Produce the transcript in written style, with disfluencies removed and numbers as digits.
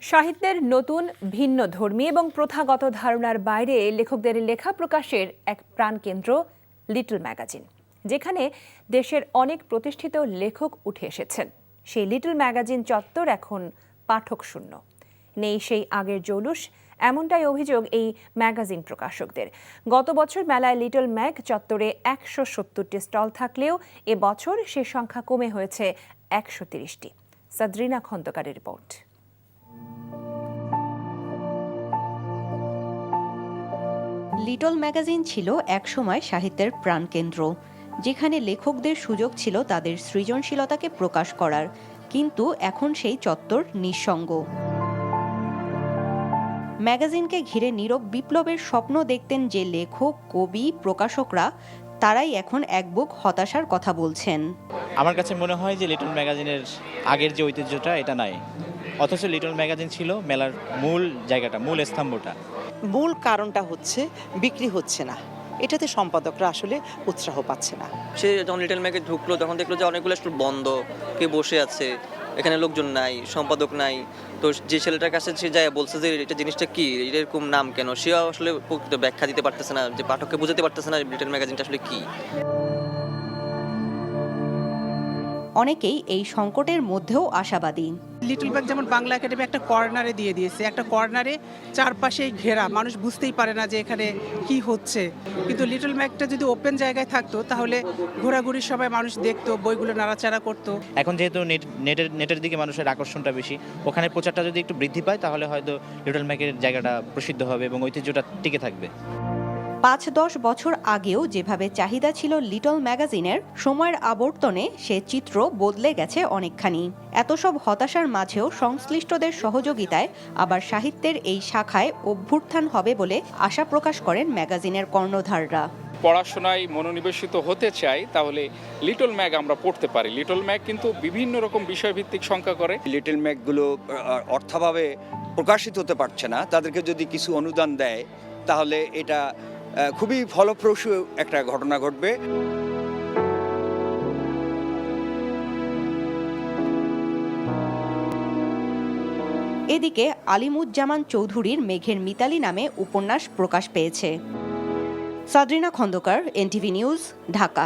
সাহিত্যের নতুন ভিন্ন ধর্মী এবং প্রথাগত ধারণার বাইরে লেখকদের লেখা প্রকাশের এক প্রাণকেন্দ্র লিটল ম্যাগাজিন, যেখানে দেশের অনেক প্রতিষ্ঠিত লেখক উঠে এসেছেন। সেই লিটল ম্যাগাজিন চত্বর এখন পাঠক শূন্য, নেই সেই আগের জৌলুস, এমনটাই অভিযোগ এই ম্যাগাজিন প্রকাশকদের। গত বছর মেলায় লিটল ম্যাগ চত্বরে ১৭০টি স্টল থাকলেও এবছর সে সংখ্যা কমে হয়েছে ১৩০টি। সাদরিনা খন্দকারের রিপোর্ট। লিটল ম্যাগাজিন ছিল একসময় সাহিত্যের প্রাণকেন্দ্র, যেখানে লেখকদের সুযোগ ছিল তাদের সৃজনশীলতাকে প্রকাশ করার, কিন্তু এখন সেই চত্বর নিঃসঙ্গ। ম্যাগাজিনকে ঘিরে নীরব বিপ্লবের স্বপ্ন দেখতেন যে লেখক, কবি, প্রকাশকরা, তারাই এখন এক বুক হতাশার কথা বলছেন। আমার কাছে মনে হয় যে লিটল ম্যাগাজিনের আগের যে ঐতিহ্যটা এটা নাই, অথচ লিটল ম্যাগাজিন ছিল মেলার মূল জায়গাটা, মূল স্তম্ভটা। মূল কারণটা হচ্ছে বিক্রি হচ্ছে না, এটাতে সম্পাদকরা আসলে উৎসাহ পাচ্ছে না। সে যখন লিটল ম্যাগে ঢুকলো তখন দেখলো যে অনেকগুলো স্টল বন্ধ, কে বসে আছে, এখানে লোকজন নাই, সম্পাদক নাই। তো যে ছেলেটার কাছে সে যায় বলছে যে এটা জিনিসটা কি, এরকম নাম কেন, সেও আসলে প্রকৃত ব্যাখ্যা দিতে পারতেছে না, যে পাঠককে বুঝাতে পারতেছে না লিটল ম্যাগাজিনটা আসলে কি। অনেকেই এই সংকটের মধ্যেও আশাবাদী। লিটল ম্যাগ যেমন বাংলা একাডেমি একটা কর্নারে দিয়ে দিয়েছে, একটা কর্নারে চারপাশেই ঘেরা, মানুষ বুঝতেই পারে না যে এখানে কি হচ্ছে। কিন্তু লিটল ম্যাগটা যদি ওপেন জায়গায় থাকতো তাহলে ঘোরাঘুরির সময় মানুষ দেখতো, বইগুলো নাড়াচাড়া করতো। এখন যেহেতু নেটের দিকে মানুষের আকর্ষণটা বেশি, ওখানে প্রচারটা যদি একটু বৃদ্ধি পায় তাহলে হয়তো লিটল ম্যাগের জায়গাটা প্রসিদ্ধ হবে এবং ঐতিহ্যটা টিকে থাকবে। ৫-১০ বছর আগেও যেভাবে চাহিদা ছিল লিটল ম্যাগাজিনের, সময়ের আবর্তনে সে চিত্র বদলে গেছে অনেকখানি। এত সব হতাশার মাঝেও সংশ্লিষ্টদের সহযোগিতায় আবার সাহিত্যের এই শাখায় অভ্যুত্থান হবে বলে আশা প্রকাশ করেন ম্যাগাজিনের কর্ণধাররা। পড়াশোনায় মনোনিবেশিত হতে চাই তাহলে লিটল ম্যাগ আমরা পড়তে পারি। লিটল ম্যাগ কিন্তু বিভিন্ন রকম বিষয়ভিত্তিক সংখ্যা করে। লিটল ম্যাগগুলো অর্থাভাবে প্রকাশিত হতে পারছে না, তাদেরকে যদি কিছু অনুদান দেয় তাহলে এটা খুবই ফলপ্রসূ একটা ঘটনা ঘটবে। এদিকে আলিমুজ্জামান চৌধুরীর মেঘের মিতালি নামে উপন্যাস প্রকাশ পেয়েছে। সাদরিনা খন্দকার, এনটিভি নিউজ, ঢাকা।